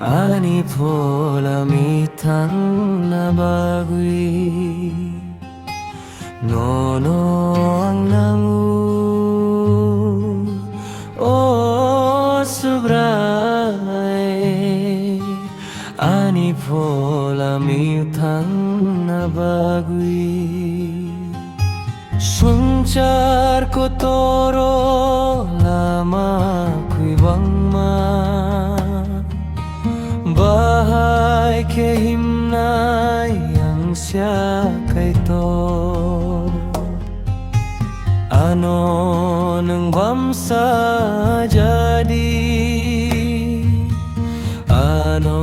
Ani phola mi thang na bagui no no ang nangu o subrai ani phola mi thang na bagui sunchar ko toro lama kui bangma bahay ke himnay ang siya kay to ano nang bamsa jadi ano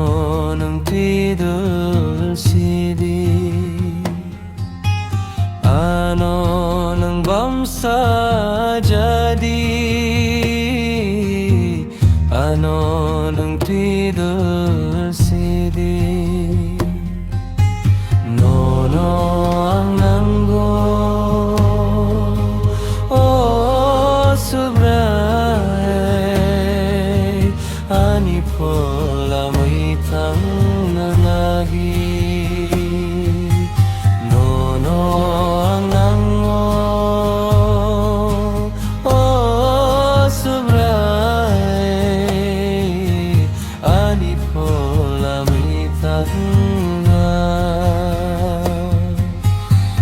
nang tidul sidi ano nang bamsa jadi ano nang tidul sidi no no ang nanggo oh subray ani phola may tang nanagi no no ang nanggo oh subray ani phola may tang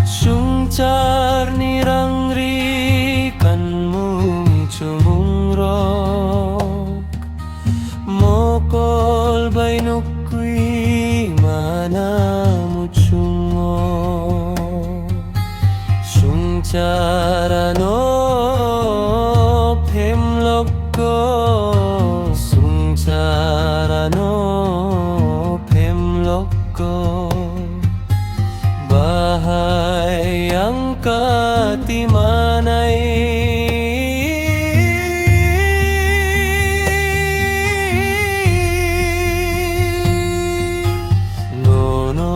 sungchar nirangri kan mung chumungrok mokol bainukui mana muchungo sungchar ano phemlokko sungchar ano phemlokko bahay ang katimanay no no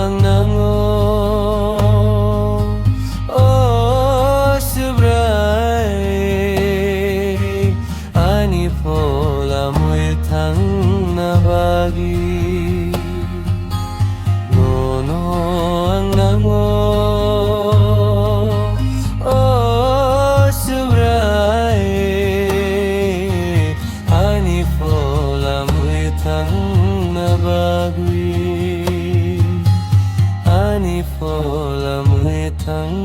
ang nango oh subray ani phola mo'y thang na bagi no no ang nango oh subray ani phola mo'y thang na bagui ani phola mo'y thang